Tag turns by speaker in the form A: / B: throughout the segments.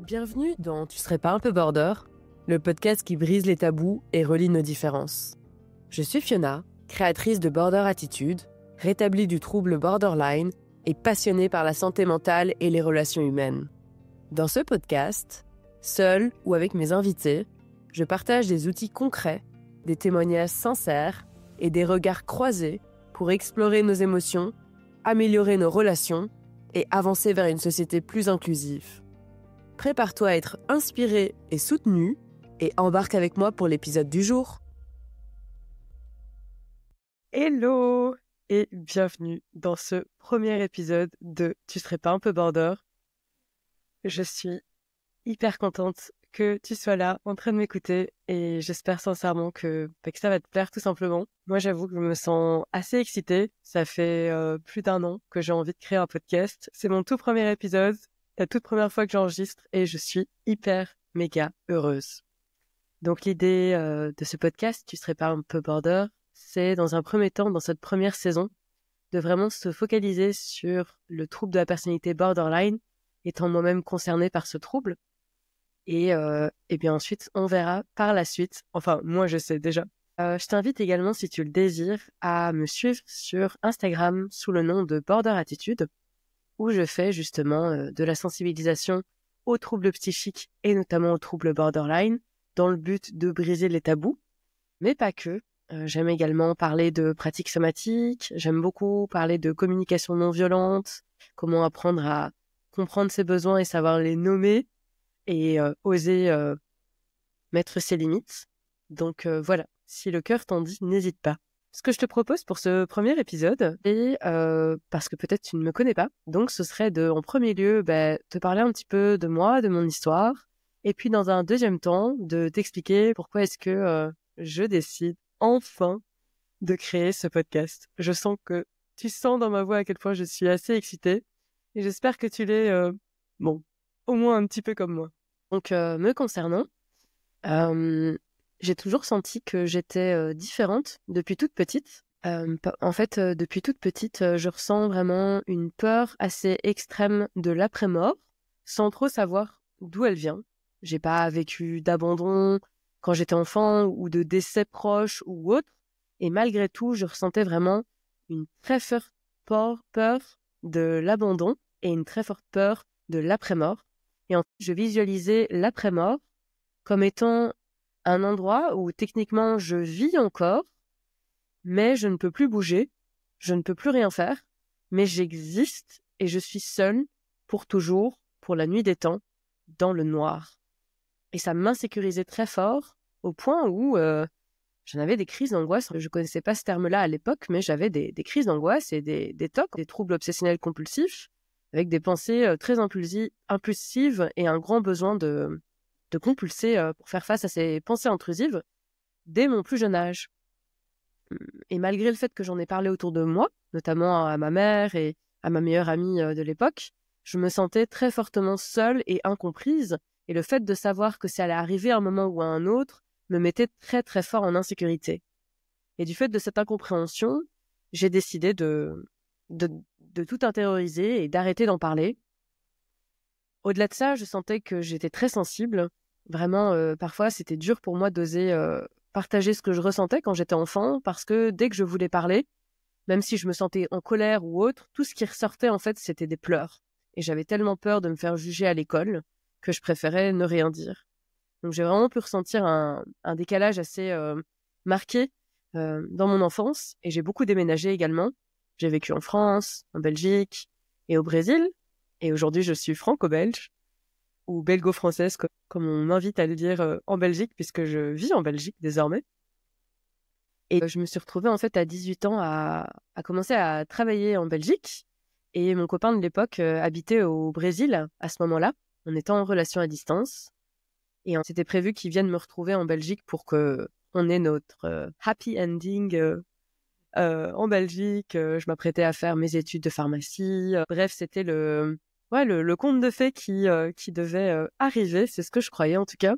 A: Bienvenue dans Tu serais pas un peu border, le podcast qui brise les tabous et relie nos différences. Je suis Fiona, créatrice de Border Attitude, rétablie du trouble borderline et passionnée par la santé mentale et les relations humaines. Dans ce podcast, seule ou avec mes invités, je partage des outils concrets, des témoignages sincères et des regards croisés pour explorer nos émotions, améliorer nos relations et avancer vers une société plus inclusive. Prépare-toi à être inspiré et soutenu et embarque avec moi pour l'épisode du jour. Hello et bienvenue dans ce premier épisode de Tu serais pas un peu border. Je suis hyper contente que tu sois là en train de m'écouter et j'espère sincèrement que ça va te plaire tout simplement. Moi j'avoue que je me sens assez excitée. Ça fait plus d'1 an que j'ai envie de créer un podcast. C'est mon tout premier épisode. La toute première fois que j'enregistre et je suis hyper méga heureuse. Donc l'idée de ce podcast, Tu serais pas un peu border, c'est dans un premier temps, dans cette première saison, de vraiment se focaliser sur le trouble de la personnalité borderline, étant moi-même concernée par ce trouble. Et bien ensuite, on verra par la suite, enfin moi je sais déjà. Je t'invite également, si tu le désires, à me suivre sur Instagram sous le nom de Border Attitude, où je fais justement de la sensibilisation aux troubles psychiques et notamment aux troubles borderline, dans le but de briser les tabous, mais pas que. J'aime également parler de pratiques somatiques, j'aime beaucoup parler de communication non violente, comment apprendre à comprendre ses besoins et savoir les nommer, et oser mettre ses limites. Donc voilà, si le cœur t'en dit, n'hésite pas. Ce que je te propose pour ce premier épisode, et parce que peut-être tu ne me connais pas, donc ce serait de, en premier lieu, te parler un petit peu de moi, de mon histoire, et puis dans un deuxième temps, de t'expliquer pourquoi est-ce que je décide enfin de créer ce podcast. Je sens que tu sens dans ma voix à quel point je suis assez excitée, et j'espère que tu l'es, au moins un petit peu comme moi. Donc me concernant, j'ai toujours senti que j'étais différente depuis toute petite. Depuis toute petite, je ressens vraiment une peur assez extrême de l'après-mort, sans trop savoir d'où elle vient. J'ai pas vécu d'abandon quand j'étais enfant ou de décès proche ou autre, et malgré tout, je ressentais vraiment une très forte peur de l'abandon et une très forte peur de l'après-mort. Et en fait, je visualisais l'après-mort comme étant un endroit où techniquement je vis encore, mais je ne peux plus bouger, je ne peux plus rien faire, mais j'existe et je suis seule pour toujours, pour la nuit des temps, dans le noir. Et ça m'insécurisait très fort au point où j'en avais des crises d'angoisse. Je connaissais pas ce terme-là à l'époque, mais j'avais des crises d'angoisse et des TOC, des troubles obsessionnels compulsifs, avec des pensées très impulsives et un grand besoin de compulser pour faire face à ces pensées intrusives dès mon plus jeune âge. Et malgré le fait que j'en ai parlé autour de moi, notamment à ma mère et à ma meilleure amie de l'époque, je me sentais très fortement seule et incomprise, et le fait de savoir que ça allait arriver à un moment ou à un autre me mettait très très fort en insécurité. Et du fait de cette incompréhension, j'ai décidé de tout intérioriser et d'arrêter d'en parler. Au-delà de ça, je sentais que j'étais très sensible. Vraiment, parfois, c'était dur pour moi d'oser partager ce que je ressentais quand j'étais enfant, parce que dès que je voulais parler, même si je me sentais en colère ou autre, tout ce qui ressortait, en fait, c'était des pleurs. Et j'avais tellement peur de me faire juger à l'école que je préférais ne rien dire. Donc, j'ai vraiment pu ressentir un décalage assez marqué dans mon enfance. Et j'ai beaucoup déménagé également. J'ai vécu en France, en Belgique et au Brésil. Et aujourd'hui, je suis franco-belge, ou belgo-française, comme on m'invite à le dire en Belgique, puisque je vis en Belgique désormais. Et je me suis retrouvée en fait à 18 ans à commencer à travailler en Belgique. Et mon copain de l'époque habitait au Brésil à ce moment-là. On était en relation à distance. Et c'était prévu qu'il vienne me retrouver en Belgique pour qu'on ait notre happy ending en Belgique. Je m'apprêtais à faire mes études de pharmacie. Bref, c'était le conte de fées qui devait arriver. C'est ce que je croyais en tout cas.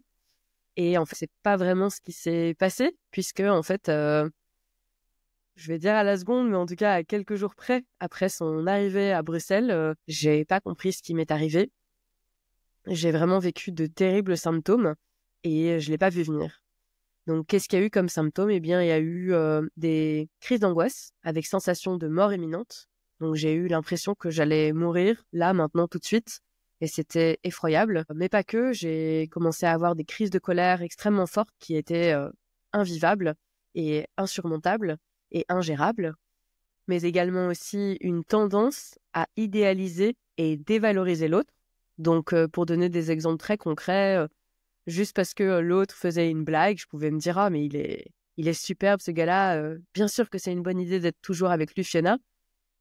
A: Et en fait, c'est pas vraiment ce qui s'est passé, puisque en fait, je vais dire à la seconde, mais en tout cas à quelques jours près, après son arrivée à Bruxelles, j'ai pas compris ce qui m'est arrivé. j'ai vraiment vécu de terribles symptômes et je l'ai pas vu venir. Donc, qu'est-ce qu'il y a eu comme symptômes? Eh bien, il y a eu des crises d'angoisse avec sensation de mort imminente. Donc, j'ai eu l'impression que j'allais mourir là, maintenant, tout de suite. Et c'était effroyable. Mais pas que, j'ai commencé à avoir des crises de colère extrêmement fortes qui étaient invivables et insurmontables et ingérables. Mais également aussi une tendance à idéaliser et dévaloriser l'autre. Donc, pour donner des exemples très concrets, juste parce que l'autre faisait une blague, je pouvais me dire ah mais il est superbe ce gars-là. Bien sûr que c'est une bonne idée d'être toujours avec lui, Fiona.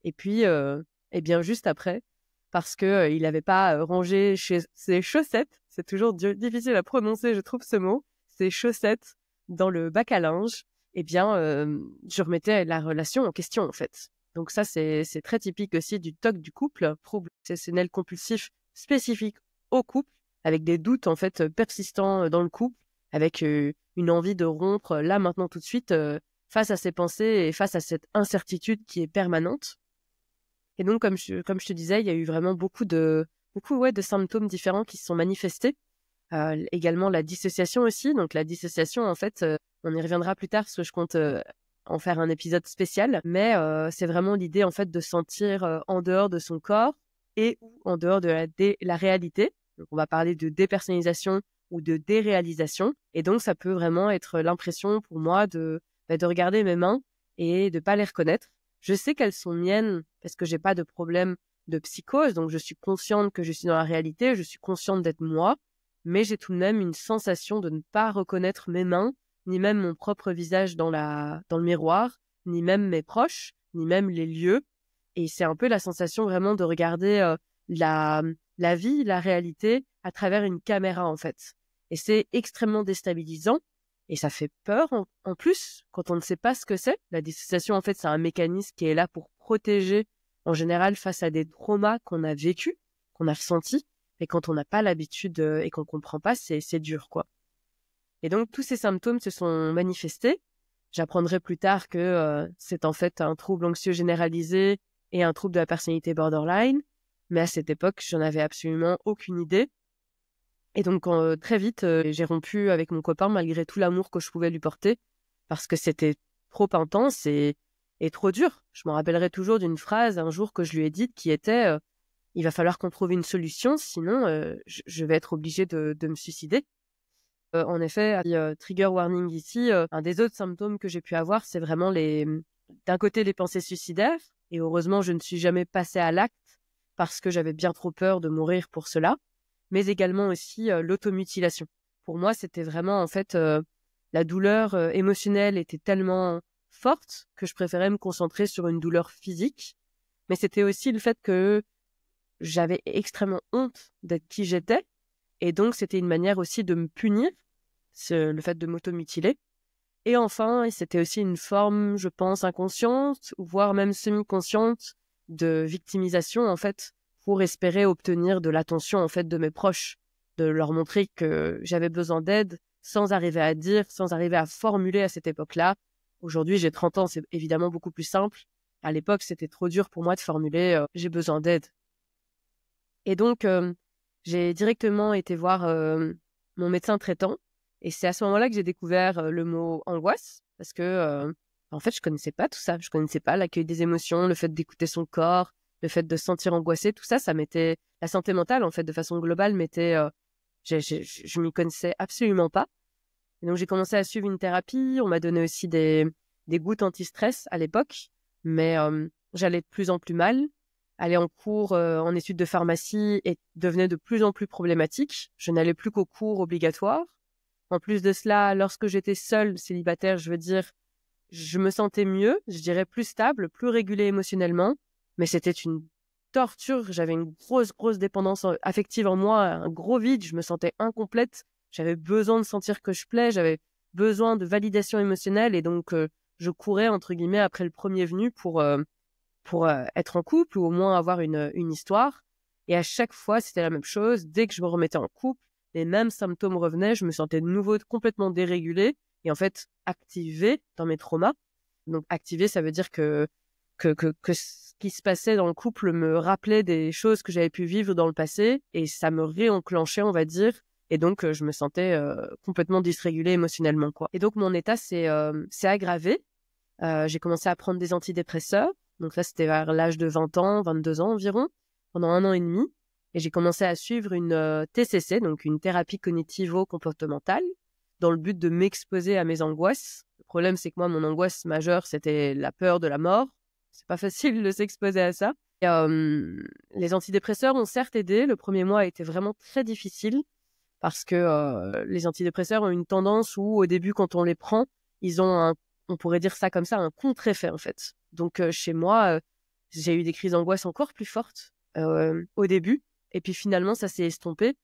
A: Et puis eh bien juste après, parce que il n'avait pas rangé ses chaussettes. C'est toujours difficile à prononcer, je trouve ce mot. Ses chaussettes dans le bac à linge. Eh bien je remettais la relation en question en fait. Donc ça c'est très typique aussi du TOC du couple, trouble obsessionnel compulsif spécifique au couple, avec des doutes en fait persistants dans le couple, avec une envie de rompre là maintenant tout de suite face à ces pensées et face à cette incertitude qui est permanente. Et donc comme je te disais, il y a eu vraiment beaucoup de symptômes différents qui se sont manifestés. Également la dissociation aussi. Donc la dissociation en fait, on y reviendra plus tard parce que je compte en faire un épisode spécial, mais c'est vraiment l'idée en fait de sentir en dehors de son corps et ou en dehors de la réalité. Donc, on va parler de dépersonnalisation ou de déréalisation. Et donc, ça peut vraiment être l'impression pour moi de regarder mes mains et de pas les reconnaître. Je sais qu'elles sont miennes parce que j'ai pas de problème de psychose. Donc, je suis consciente que je suis dans la réalité. Je suis consciente d'être moi. Mais j'ai tout de même une sensation de ne pas reconnaître mes mains, ni même mon propre visage dans le miroir, ni même mes proches, ni même les lieux. Et c'est un peu la sensation vraiment de regarder la vie, la réalité à travers une caméra en fait. Et c'est extrêmement déstabilisant et ça fait peur en plus quand on ne sait pas ce que c'est. La dissociation en fait c'est un mécanisme qui est là pour protéger en général face à des traumas qu'on a vécus, qu'on a ressentis. Et quand on n'a pas l'habitude et qu'on comprend pas, c'est dur quoi. Et donc tous ces symptômes se sont manifestés. J'apprendrai plus tard que c'est en fait un trouble anxieux généralisé et un trouble de la personnalité borderline. Mais à cette époque, j'en avais absolument aucune idée. Et donc, très vite, j'ai rompu avec mon copain malgré tout l'amour que je pouvais lui porter parce que c'était trop intense et trop dur. Je me rappellerai toujours d'une phrase un jour que je lui ai dite qui était il va falloir qu'on trouve une solution, sinon je vais être obligée de me suicider. En effet, trigger warning ici, un des autres symptômes que j'ai pu avoir, c'est vraiment d'un côté les pensées suicidaires. Et heureusement, je ne suis jamais passée à l'acte parce que j'avais bien trop peur de mourir pour cela, mais également aussi l'automutilation. Pour moi, c'était vraiment en fait la douleur émotionnelle était tellement forte que je préférais me concentrer sur une douleur physique, mais c'était aussi le fait que j'avais extrêmement honte d'être qui j'étais, et donc c'était une manière aussi de me punir, le fait de m'automutiler. Et enfin, c'était aussi une forme, je pense, inconsciente, voire même semi-consciente, de victimisation, en fait, pour espérer obtenir de l'attention, en fait, de mes proches, de leur montrer que j'avais besoin d'aide, sans arriver à dire, sans arriver à formuler à cette époque-là. Aujourd'hui, j'ai 30 ans, c'est évidemment beaucoup plus simple. À l'époque, c'était trop dur pour moi de formuler « j'ai besoin d'aide ». Et donc, j'ai directement été voir mon médecin traitant. Et c'est à ce moment-là que j'ai découvert le mot angoisse, parce que en fait, je connaissais pas tout ça. Je connaissais pas l'accueil des émotions, le fait d'écouter son corps, le fait de se sentir angoissé, tout ça, ça m'était la santé mentale en fait de façon globale m'était, je m'y connaissais absolument pas. Et donc j'ai commencé à suivre une thérapie. On m'a donné aussi des gouttes anti-stress à l'époque, mais j'allais de plus en plus mal. Aller en cours en études de pharmacie devenait de plus en plus problématique. Je n'allais plus qu'aux cours obligatoires. En plus de cela, lorsque j'étais seule, célibataire, je veux dire, je me sentais mieux, je dirais plus stable, plus régulée émotionnellement, mais c'était une torture. J'avais une grosse dépendance affective en moi, un gros vide, je me sentais incomplète. J'avais besoin de sentir que je plais, j'avais besoin de validation émotionnelle et donc je courais, entre guillemets, après le premier venu pour être en couple ou au moins avoir une histoire. Et à chaque fois, c'était la même chose. Dès que je me remettais en couple, les mêmes symptômes revenaient. Je me sentais de nouveau complètement dérégulée et en fait activée dans mes traumas. Donc activée, ça veut dire que qui se passait dans le couple me rappelait des choses que j'avais pu vivre dans le passé et ça me réenclenchait, on va dire. Et donc, je me sentais complètement dysrégulée émotionnellement, quoi. Et donc, mon état s'est aggravé. J'ai commencé à prendre des antidépresseurs. Donc là, c'était vers l'âge de 20 ans, 22 ans environ, pendant 1 an et demi. Et j'ai commencé à suivre une TCC, donc une thérapie cognitivo-comportementale, dans le but de m'exposer à mes angoisses. Le problème, c'est que moi, mon angoisse majeure, c'était la peur de la mort. C'est pas facile de s'exposer à ça. Et, les antidépresseurs ont certes aidé. Le premier mois a été vraiment très difficile parce que les antidépresseurs ont une tendance où, au début, quand on les prend, ils ont on pourrait dire ça comme ça, un contre-effet, en fait. Donc, chez moi, j'ai eu des crises d'angoisse encore plus fortes au début. Et puis, finalement, ça s'est estompé.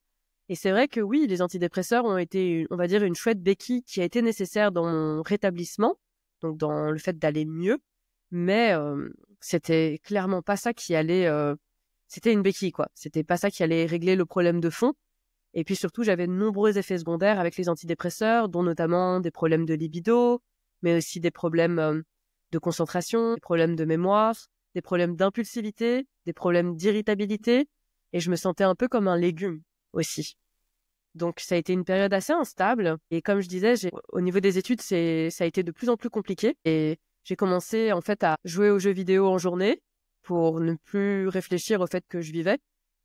A: Et c'est vrai que oui, les antidépresseurs ont été, on va dire, une chouette béquille qui a été nécessaire dans mon rétablissement, donc dans le fait d'aller mieux. Mais c'était clairement pas ça qui allait... c'était une béquille, quoi. C'était pas ça qui allait régler le problème de fond. Et puis surtout, j'avais de nombreux effets secondaires avec les antidépresseurs, dont notamment des problèmes de libido, mais aussi des problèmes de concentration, des problèmes de mémoire, des problèmes d'impulsivité, des problèmes d'irritabilité. Et je me sentais un peu comme un légume aussi. Donc, ça a été une période assez instable. Et comme je disais, au niveau des études, ça a été de plus en plus compliqué. Et j'ai commencé, en fait, à jouer aux jeux vidéo en journée pour ne plus réfléchir au fait que je vivais.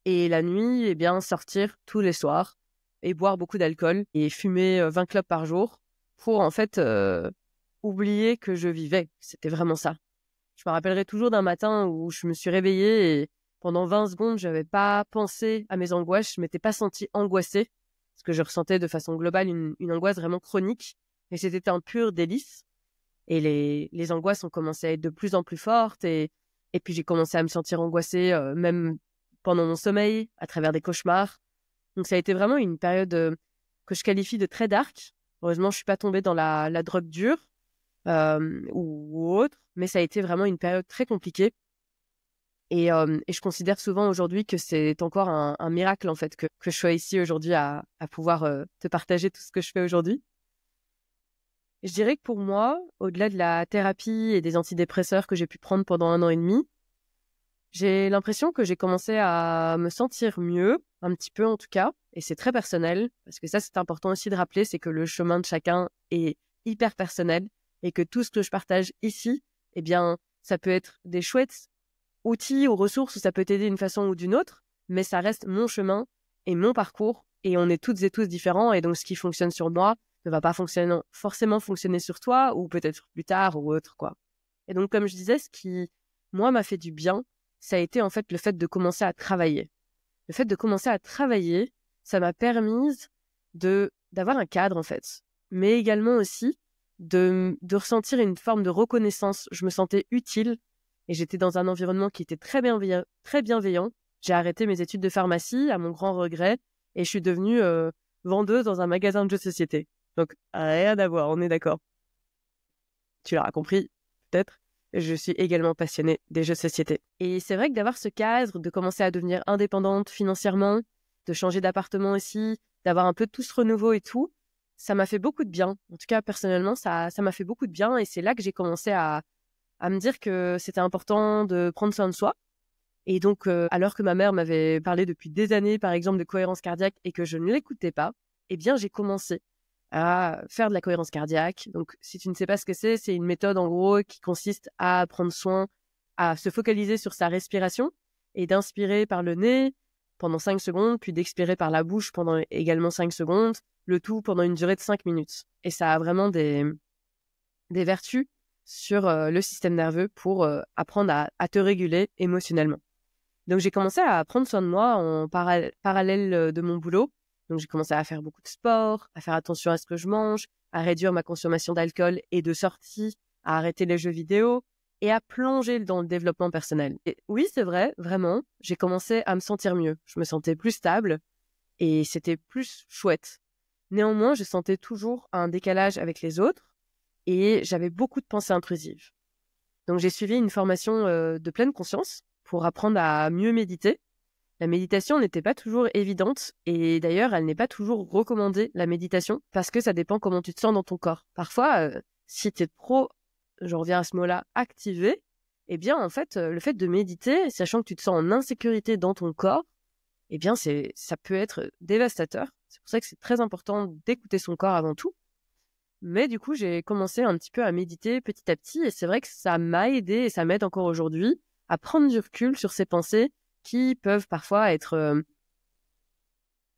A: Et la nuit, eh bien, sortir tous les soirs et boire beaucoup d'alcool et fumer 20 clopes par jour pour, en fait, oublier que je vivais. C'était vraiment ça. Je me rappellerai toujours d'un matin où je me suis réveillée et pendant 20 secondes, je n'avais pas pensé à mes angoisses. Je ne m'étais pas sentie angoissée parce que je ressentais de façon globale une angoisse vraiment chronique. Et c'était un pur délice. Et les angoisses ont commencé à être de plus en plus fortes. Et puis, j'ai commencé à me sentir angoissée même pendant mon sommeil, à travers des cauchemars. Donc, ça a été vraiment une période que je qualifie de très dark. Heureusement, je ne suis pas tombée dans la drogue dure ou autre. Mais ça a été vraiment une période très compliquée. Et je considère souvent aujourd'hui que c'est encore un miracle, en fait, que je sois ici aujourd'hui à pouvoir te partager tout ce que je fais aujourd'hui. Je dirais que pour moi, au-delà de la thérapie et des antidépresseurs que j'ai pu prendre pendant 1 an et demi, j'ai l'impression que j'ai commencé à me sentir mieux, un petit peu en tout cas, et c'est très personnel, parce que ça c'est important aussi de rappeler, c'est que le chemin de chacun est hyper personnel, et que tout ce que je partage ici, eh bien, ça peut être des chouettes outils ou ressources, ça peut t'aider d'une façon ou d'une autre, mais ça reste mon chemin et mon parcours, et on est toutes et tous différents, et donc ce qui fonctionne sur moi ne va pas forcément fonctionner sur toi, ou peut-être plus tard, ou autre, quoi. Et donc, comme je disais, ce qui, moi, m'a fait du bien, ça a été en fait le fait de commencer à travailler. Le fait de commencer à travailler, ça m'a permis d'avoir un cadre, en fait, mais également aussi de ressentir une forme de reconnaissance. Je me sentais utile, et j'étais dans un environnement qui était très bienveillant, très bienveillant. J'ai arrêté mes études de pharmacie, à mon grand regret, et je suis devenue vendeuse dans un magasin de jeux de société. Donc, rien à voir, on est d'accord. Tu l'auras compris, peut-être. Je suis également passionnée des jeux de société. Et c'est vrai que d'avoir ce cadre, de commencer à devenir indépendante financièrement, de changer d'appartement aussi, d'avoir un peu tout ce renouveau et tout, ça m'a fait beaucoup de bien. En tout cas, personnellement, ça m'a fait beaucoup de bien. Et c'est là que j'ai commencé à me dire que c'était important de prendre soin de soi. Et donc, alors que ma mère m'avait parlé depuis des années, par exemple, de cohérence cardiaque et que je ne l'écoutais pas, eh bien, j'ai commencé à faire de la cohérence cardiaque. Donc, si tu ne sais pas ce que c'est une méthode, en gros, qui consiste à prendre soin, à se focaliser sur sa respiration et d'inspirer par le nez pendant 5 secondes, puis d'expirer par la bouche pendant également 5 secondes, le tout pendant une durée de 5 minutes. Et ça a vraiment des vertus sur le système nerveux pour apprendre à te réguler émotionnellement. Donc, j'ai commencé à prendre soin de moi en parallèle de mon boulot. Donc, j'ai commencé à faire beaucoup de sport, à faire attention à ce que je mange, à réduire ma consommation d'alcool et de sorties, à arrêter les jeux vidéo et à plonger dans le développement personnel. Et oui, c'est vrai, vraiment, j'ai commencé à me sentir mieux. Je me sentais plus stable et c'était plus chouette. Néanmoins, je sentais toujours un décalage avec les autres et j'avais beaucoup de pensées intrusives. Donc, j'ai suivi une formation de pleine conscience pour apprendre à mieux méditer. La méditation n'était pas toujours évidente et d'ailleurs, elle n'est pas toujours recommandée, la méditation, parce que ça dépend comment tu te sens dans ton corps. Parfois, si tu es trop, je reviens à ce mot-là, activé, eh bien, en fait, le fait de méditer, sachant que tu te sens en insécurité dans ton corps, eh bien, ça peut être dévastateur. C'est pour ça que c'est très important d'écouter son corps avant tout. Mais du coup, j'ai commencé un petit peu à méditer petit à petit, et c'est vrai que ça m'a aidé, et ça m'aide encore aujourd'hui, à prendre du recul sur ces pensées qui peuvent parfois être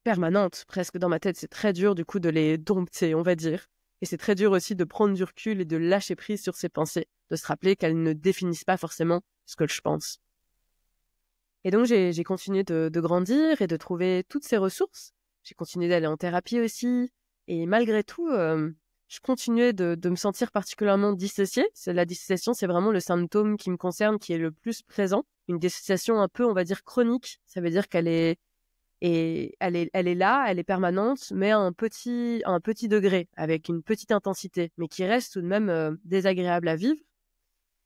A: permanentes, presque dans ma tête. C'est très dur, du coup, de les dompter, on va dire. Et c'est très dur aussi de prendre du recul et de lâcher prise sur ces pensées, de se rappeler qu'elles ne définissent pas forcément ce que je pense. Et donc, j'ai continué de grandir et de trouver toutes ces ressources. J'ai continué d'aller en thérapie aussi. Et malgré tout, je continuais de me sentir particulièrement dissociée. La dissociation, c'est vraiment le symptôme qui me concerne, qui est le plus présent. Une dissociation un peu, on va dire, chronique. Ça veut dire qu'elle est là, elle est permanente, mais à un petit degré, avec une petite intensité, mais qui reste tout de même désagréable à vivre.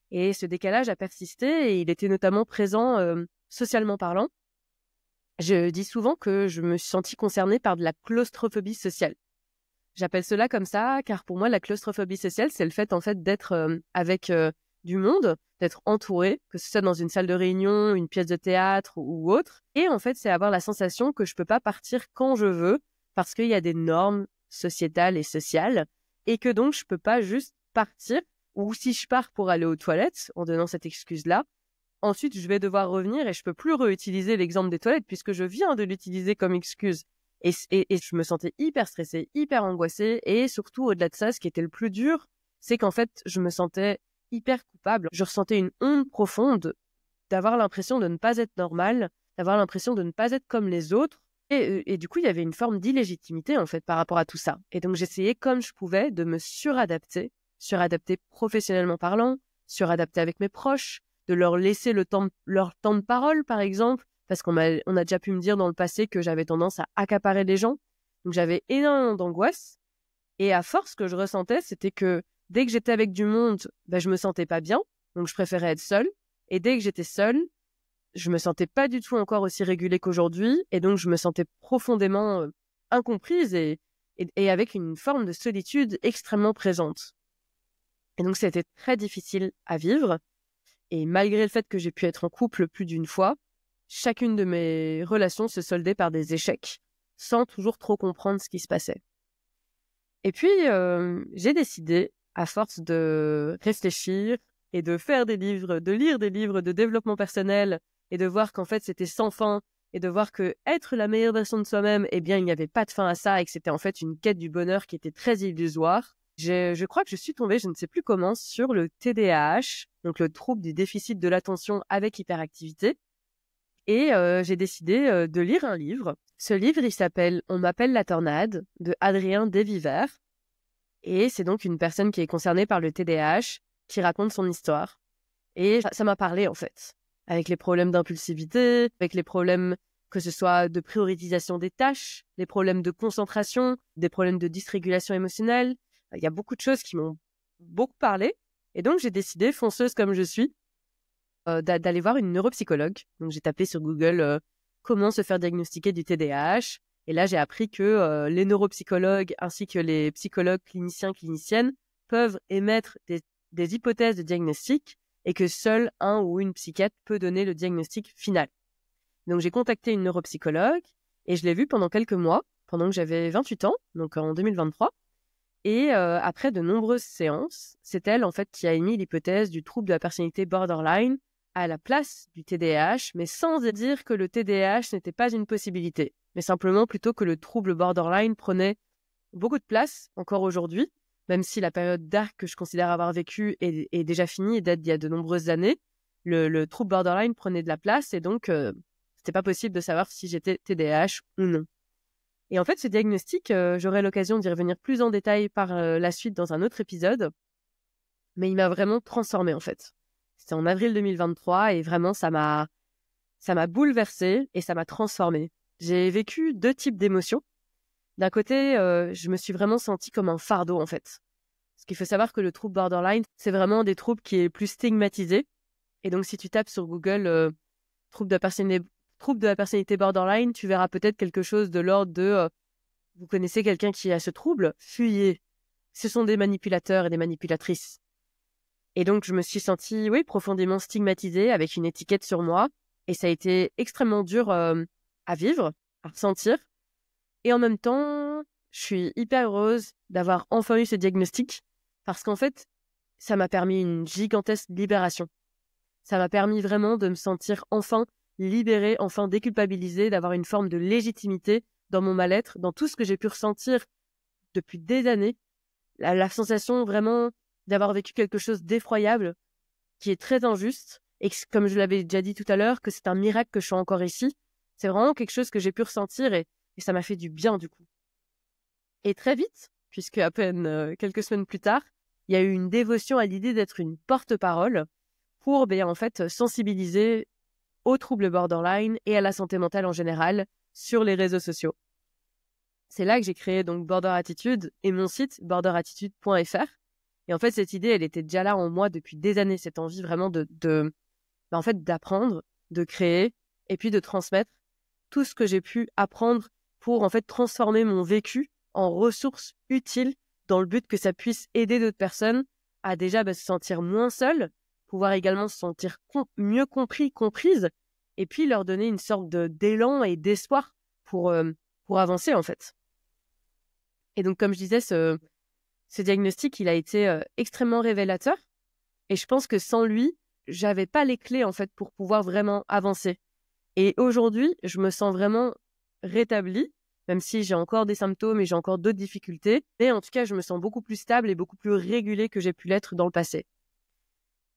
A: Et ce décalage a persisté, et il était notamment présent socialement parlant. Je dis souvent que je me suis sentie concernée par de la claustrophobie sociale. J'appelle cela comme ça, car pour moi, la claustrophobie sociale, c'est le fait, en fait, d'être avec du monde, d'être entouré, que ce soit dans une salle de réunion, une pièce de théâtre ou autre. Et en fait, c'est avoir la sensation que je peux pas partir quand je veux, parce qu'il y a des normes sociétales et sociales, et que donc je peux pas juste partir, ou si je pars pour aller aux toilettes, en donnant cette excuse-là, ensuite je vais devoir revenir et je peux plus réutiliser l'exemple des toilettes puisque je viens de l'utiliser comme excuse. Et je me sentais hyper stressée, hyper angoissée, et surtout, au-delà de ça, ce qui était le plus dur, c'est qu'en fait, je me sentais hyper coupable. Je ressentais une honte profonde d'avoir l'impression de ne pas être normale, d'avoir l'impression de ne pas être comme les autres. Et du coup, il y avait une forme d'illégitimité, en fait, par rapport à tout ça. Et donc, j'essayais, comme je pouvais, de me suradapter professionnellement parlant, suradapter avec mes proches, de leur laisser leur temps de parole, par exemple, parce on a déjà pu me dire dans le passé que j'avais tendance à accaparer les gens. Donc, j'avais énormément d'angoisse. Et à force, ce que je ressentais, c'était que dès que j'étais avec du monde, je me sentais pas bien. Donc, je préférais être seule. Et dès que j'étais seule, je me sentais pas du tout encore aussi régulée qu'aujourd'hui. Et donc, je me sentais profondément incomprise et avec une forme de solitude extrêmement présente. Et donc, c'était très difficile à vivre. Et malgré le fait que j'ai pu être en couple plus d'une fois, chacune de mes relations se soldait par des échecs, sans toujours trop comprendre ce qui se passait. Et puis, j'ai décidé, à force de réfléchir et de faire des livres, de lire des livres de développement personnel, et de voir qu'en fait c'était sans fin, et de voir que être la meilleure version de soi-même, eh bien, il n'y avait pas de fin à ça, et que c'était en fait une quête du bonheur qui était très illusoire. Je crois que je suis tombée, je ne sais plus comment, sur le TDAH, donc le trouble du déficit de l'attention avec hyperactivité. Et j'ai décidé de lire un livre. Ce livre, il s'appelle « On m'appelle la tornade » de Adrien Desvivers. Et c'est donc une personne qui est concernée par le TDAH qui raconte son histoire. Et ça m'a parlé, en fait. Avec les problèmes d'impulsivité, avec les problèmes que ce soit de priorisation des tâches, les problèmes de concentration, des problèmes de dysrégulation émotionnelle. Il y a beaucoup de choses qui m'ont beaucoup parlé. Et donc, j'ai décidé, fonceuse comme je suis, d'aller voir une neuropsychologue. Donc, j'ai tapé sur Google comment se faire diagnostiquer du TDAH. Et là, j'ai appris que les neuropsychologues ainsi que les psychologues cliniciennes peuvent émettre des hypothèses de diagnostic et que seul un ou une psychiatre peut donner le diagnostic final. Donc, j'ai contacté une neuropsychologue et je l'ai vue pendant quelques mois, pendant que j'avais 28 ans, donc en 2023. Et après de nombreuses séances, c'est elle, en fait, qui a émis l'hypothèse du trouble de la personnalité borderline à la place du TDAH, mais sans dire que le TDAH n'était pas une possibilité, mais simplement plutôt que le trouble borderline prenait beaucoup de place encore aujourd'hui, même si la période dark que je considère avoir vécue est déjà finie et date d'il y a de nombreuses années. Le trouble borderline prenait de la place et donc c'était pas possible de savoir si j'étais TDAH ou non. Et en fait, ce diagnostic, j'aurai l'occasion d'y revenir plus en détail par la suite dans un autre épisode, mais il m'a vraiment transformée, en fait. C'était en avril 2023 et vraiment, ça m'a bouleversée et ça m'a transformée. J'ai vécu 2 types d'émotions. D'un côté, je me suis vraiment sentie comme un fardeau, en fait. Parce qu'il faut savoir que le trouble borderline, c'est vraiment des troubles qui est plus stigmatisé. Et donc, si tu tapes sur Google trouble de la personnalité borderline, tu verras peut-être quelque chose de l'ordre de vous connaissez quelqu'un qui a ce trouble, fuyez. Ce sont des manipulateurs et des manipulatrices. Et donc, je me suis sentie, oui, profondément stigmatisée avec une étiquette sur moi. Et ça a été extrêmement dur à vivre, à ressentir. Et en même temps, je suis hyper heureuse d'avoir enfin eu ce diagnostic parce qu'en fait, ça m'a permis une gigantesque libération. Ça m'a permis vraiment de me sentir enfin libérée, enfin déculpabilisée, d'avoir une forme de légitimité dans mon mal-être, dans tout ce que j'ai pu ressentir depuis des années. La sensation vraiment d'avoir vécu quelque chose d'effroyable, qui est très injuste, et que, comme je l'avais déjà dit tout à l'heure, que c'est un miracle que je sois encore ici. C'est vraiment quelque chose que j'ai pu ressentir et ça m'a fait du bien du coup. Et très vite, puisque à peine quelques semaines plus tard, il y a eu une dévotion à l'idée d'être une porte-parole pour en fait sensibiliser aux troubles borderline et à la santé mentale en général sur les réseaux sociaux. C'est là que j'ai créé donc Border Attitude et mon site borderattitude.fr. Et en fait, cette idée, elle était déjà là en moi depuis des années, cette envie vraiment en fait, d'apprendre, de créer et puis de transmettre tout ce que j'ai pu apprendre pour en fait transformer mon vécu en ressources utiles dans le but que ça puisse aider d'autres personnes à déjà se sentir moins seules, pouvoir également se sentir mieux compris, comprises, et puis leur donner une sorte d'élan et d'espoir pour avancer en fait. Et donc comme je disais, ce diagnostic, il a été extrêmement révélateur, et je pense que sans lui, j'avais pas les clés en fait pour pouvoir vraiment avancer. Et aujourd'hui, je me sens vraiment rétablie, même si j'ai encore des symptômes et j'ai encore d'autres difficultés. Mais en tout cas, je me sens beaucoup plus stable et beaucoup plus régulée que j'ai pu l'être dans le passé.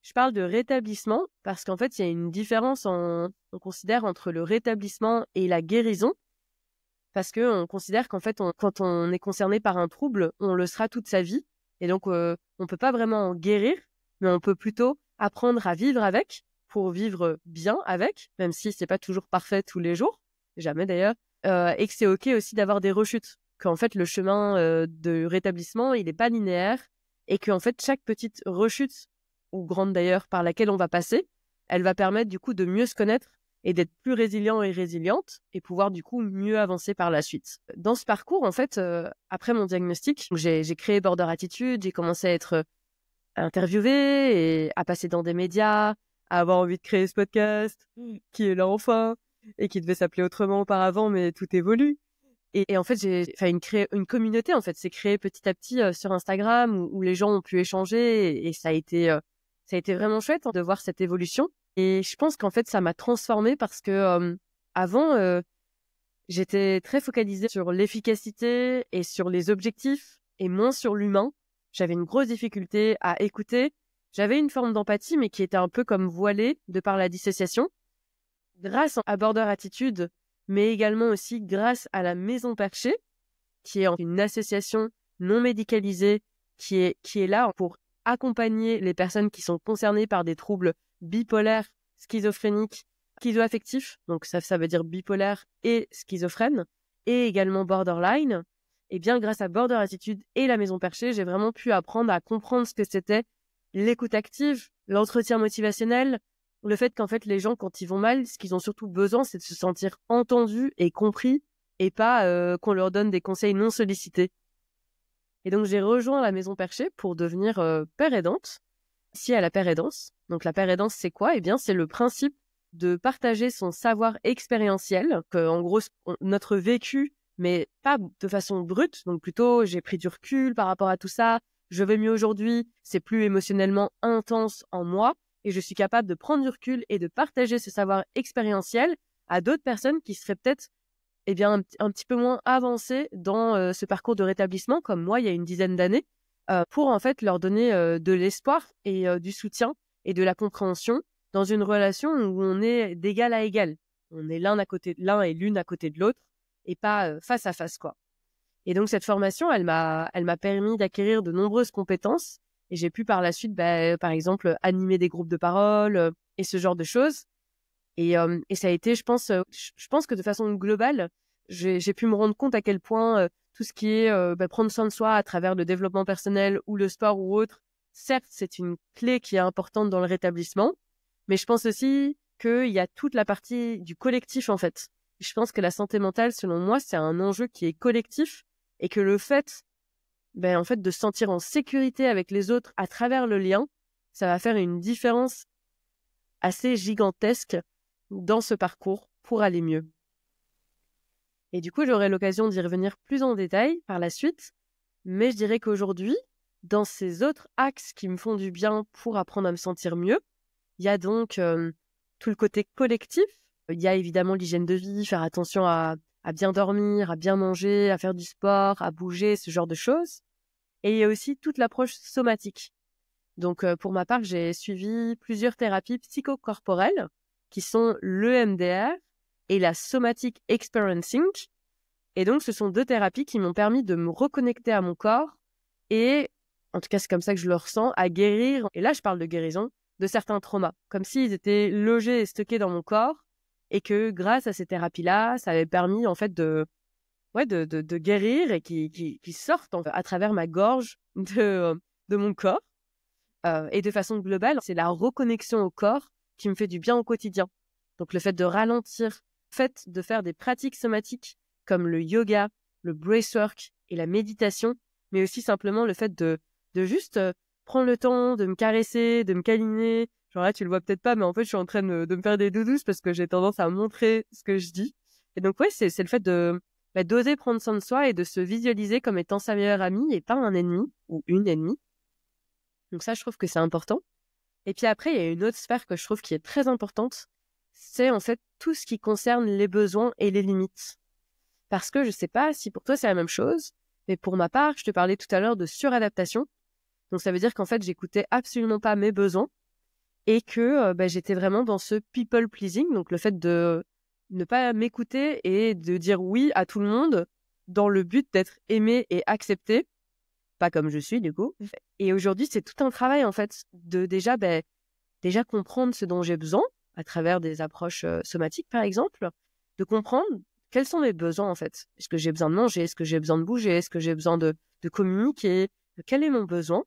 A: Je parle de rétablissement parce qu'en fait, il y a une différence, on considère, entre le rétablissement et la guérison. Parce qu'on considère qu'en fait, quand on est concerné par un trouble, on le sera toute sa vie. Et donc, on ne peut pas vraiment en guérir, mais on peut plutôt apprendre à vivre avec, pour vivre bien avec, même si c'est pas toujours parfait tous les jours, jamais d'ailleurs, et que c'est ok aussi d'avoir des rechutes, qu'en fait le chemin de rétablissement il est pas linéaire et qu'en fait chaque petite rechute, ou grande d'ailleurs, par laquelle on va passer, elle va permettre du coup de mieux se connaître et d'être plus résilient et résiliente et pouvoir du coup mieux avancer par la suite. Dans ce parcours, en fait, après mon diagnostic, j'ai créé Border Attitude, j'ai commencé à être interviewée et à passer dans des médias, à avoir envie de créer ce podcast, qui est là enfin, et qui devait s'appeler autrement auparavant, mais tout évolue. Et en fait, j'ai créé une communauté, en fait, c'est créé petit à petit sur Instagram, où les gens ont pu échanger, et ça a été vraiment chouette de voir cette évolution. Et je pense qu'en fait, ça m'a transformée parce que avant, j'étais très focalisée sur l'efficacité et sur les objectifs, et moins sur l'humain. J'avais une grosse difficulté à écouter. J'avais une forme d'empathie, mais qui était un peu comme voilée de par la dissociation. Grâce à Border Attitude, mais également aussi grâce à la Maison Perchée, qui est une association non médicalisée qui est là pour accompagner les personnes qui sont concernées par des troubles bipolaires, schizophréniques, schizoaffectifs, donc ça veut dire bipolaire et schizophrène, et également borderline. Et bien grâce à Border Attitude et la Maison Perchée, j'ai vraiment pu apprendre à comprendre ce que c'était l'écoute active, l'entretien motivationnel, le fait qu'en fait les gens, quand ils vont mal, ce qu'ils ont surtout besoin, c'est de se sentir entendus et compris, et pas qu'on leur donne des conseils non sollicités. Et donc j'ai rejoint la Maison Perchée pour devenir père aidante, ici à la père aidance. Donc la père aidance, c'est quoi ? Eh bien c'est le principe de partager son savoir expérientiel, que en gros notre vécu, mais pas de façon brute, donc plutôt j'ai pris du recul par rapport à tout ça, je vais mieux aujourd'hui, c'est plus émotionnellement intense en moi, et je suis capable de prendre du recul et de partager ce savoir expérientiel à d'autres personnes qui seraient peut-être un petit peu moins avancées dans ce parcours de rétablissement, comme moi il y a une dizaine d'années, pour en fait leur donner de l'espoir et du soutien et de la compréhension dans une relation où on est d'égal à égal. On est l'un et l'une à côté de l'autre, et pas face à face, quoi. Et donc cette formation, elle m'a permis d'acquérir de nombreuses compétences, et j'ai pu par la suite, par exemple, animer des groupes de parole et ce genre de choses. Et ça a été, je pense que de façon globale, j'ai pu me rendre compte à quel point tout ce qui est prendre soin de soi à travers le développement personnel ou le sport ou autre, certes, c'est une clé qui est importante dans le rétablissement, mais je pense aussi qu'il y a toute la partie du collectif, en fait. Je pense que la santé mentale, selon moi, c'est un enjeu qui est collectif, et que le fait, en fait, de se sentir en sécurité avec les autres à travers le lien, ça va faire une différence assez gigantesque dans ce parcours pour aller mieux. Et du coup, j'aurai l'occasion d'y revenir plus en détail par la suite, mais je dirais qu'aujourd'hui, dans ces autres axes qui me font du bien pour apprendre à me sentir mieux, il y a donc tout le côté collectif. Il y a évidemment l'hygiène de vie, faire attention à bien dormir, à bien manger, à faire du sport, à bouger, ce genre de choses. Et il y a aussi toute l'approche somatique. Donc, pour ma part, j'ai suivi plusieurs thérapies psychocorporelles qui sont l'EMDR et la Somatic Experiencing. Et donc, ce sont 2 thérapies qui m'ont permis de me reconnecter à mon corps et, en tout cas, c'est comme ça que je le ressens, à guérir, et là, je parle de guérison, de certains traumas, comme s'ils étaient logés et stockés dans mon corps et que grâce à ces thérapies-là, ça avait permis, en fait, de guérir et qui sortent à travers ma gorge de mon corps. Et de façon globale, c'est la reconnexion au corps qui me fait du bien au quotidien. Donc, le fait de ralentir, le fait de faire des pratiques somatiques comme le yoga, le breathwork et la méditation, mais aussi simplement le fait de juste prendre le temps de me caresser, de me câliner. Genre là, tu le vois peut-être pas, mais en fait, je suis en train de me faire des doudous parce que j'ai tendance à montrer ce que je dis. Et donc, ouais, c'est le fait d'oser prendre soin de soi et de se visualiser comme étant sa meilleure amie et pas un ennemi ou une ennemie. Donc ça, je trouve que c'est important. Et puis après, il y a une autre sphère que je trouve qui est très importante. C'est en fait tout ce qui concerne les besoins et les limites. Parce que je sais pas si pour toi c'est la même chose, mais pour ma part, je te parlais tout à l'heure de suradaptation. Donc ça veut dire qu'en fait, j'écoutais absolument pas mes besoins et que j'étais vraiment dans ce people pleasing, donc le fait de ne pas m'écouter et de dire oui à tout le monde dans le but d'être aimé et accepté, pas comme je suis du coup. Et aujourd'hui, c'est tout un travail en fait de déjà comprendre ce dont j'ai besoin à travers des approches somatiques par exemple, de comprendre quels sont mes besoins en fait. Est-ce que j'ai besoin de manger? Est-ce que j'ai besoin de bouger? Est-ce que j'ai besoin de communiquer? Quel est mon besoin?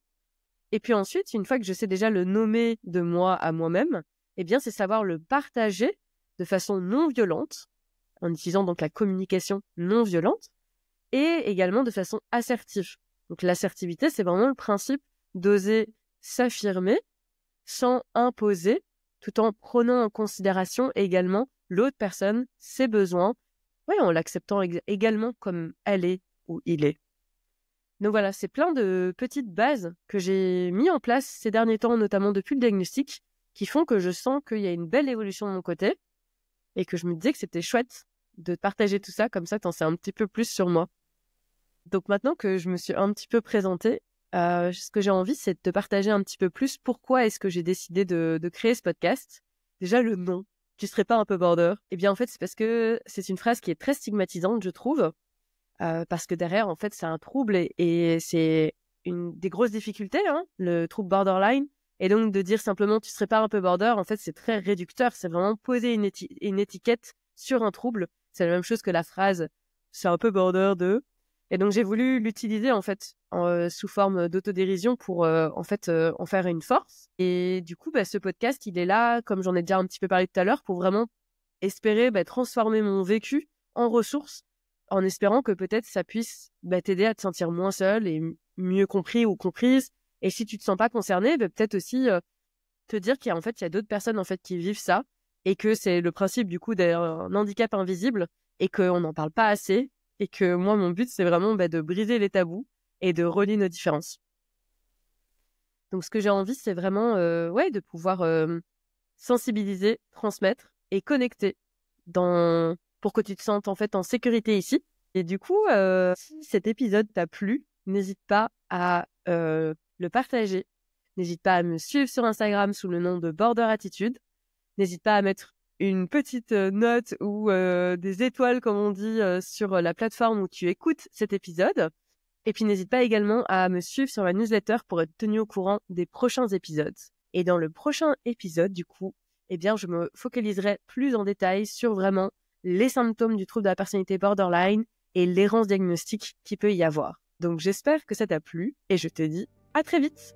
A: Et puis ensuite, une fois que je sais déjà le nommer de moi à moi-même, eh bien c'est savoir le partager de façon non violente, en utilisant donc la communication non violente, et également de façon assertive. Donc l'assertivité, c'est vraiment le principe d'oser s'affirmer sans imposer, tout en prenant en considération également l'autre personne, ses besoins, en l'acceptant également comme elle est ou il est. Donc voilà, c'est plein de petites bases que j'ai mis en place ces derniers temps, notamment depuis le diagnostic, qui font que je sens qu'il y a une belle évolution de mon côté et que je me disais que c'était chouette de partager tout ça, comme ça t'en sais un petit peu plus sur moi. Donc maintenant que je me suis un petit peu présentée, ce que j'ai envie, c'est de te partager un petit peu plus pourquoi est-ce que j'ai décidé de créer ce podcast. Déjà, le nom. Tu serais pas un peu border? Eh bien, en fait, c'est parce que c'est une phrase qui est très stigmatisante, je trouve. Parce que derrière, en fait, c'est un trouble et c'est une des grosses difficultés, le trouble borderline. Et donc, de dire simplement tu serais pas un peu border, en fait, c'est très réducteur. C'est vraiment poser une étiquette sur un trouble. C'est la même chose que la phrase c'est un peu border de. Et donc, j'ai voulu l'utiliser, en fait, sous forme d'autodérision pour, en faire une force. Et du coup, ce podcast, il est là, comme j'en ai déjà un petit peu parlé tout à l'heure, pour vraiment espérer transformer mon vécu en ressources, en espérant que peut-être ça puisse t'aider à te sentir moins seule et mieux compris ou comprise. Et si tu te sens pas concerné, peut-être aussi te dire qu'il y a d'autres personnes en fait qui vivent ça et que c'est le principe du coup d'un handicap invisible et qu'on n'en parle pas assez et que moi mon but c'est vraiment de briser les tabous et de relier nos différences. Donc ce que j'ai envie c'est vraiment de pouvoir sensibiliser, transmettre et connecter pour que tu te sentes en fait en sécurité ici. Et du coup, si cet épisode t'a plu, n'hésite pas à le partager. N'hésite pas à me suivre sur Instagram sous le nom de Border Attitude. N'hésite pas à mettre une petite note ou des étoiles, comme on dit, sur la plateforme où tu écoutes cet épisode. Et puis n'hésite pas également à me suivre sur ma newsletter pour être tenu au courant des prochains épisodes. Et dans le prochain épisode, du coup, je me focaliserai plus en détail sur vraiment les symptômes du trouble de la personnalité borderline et l'errance diagnostique qu'il peut y avoir. Donc j'espère que ça t'a plu et je te dis à très vite.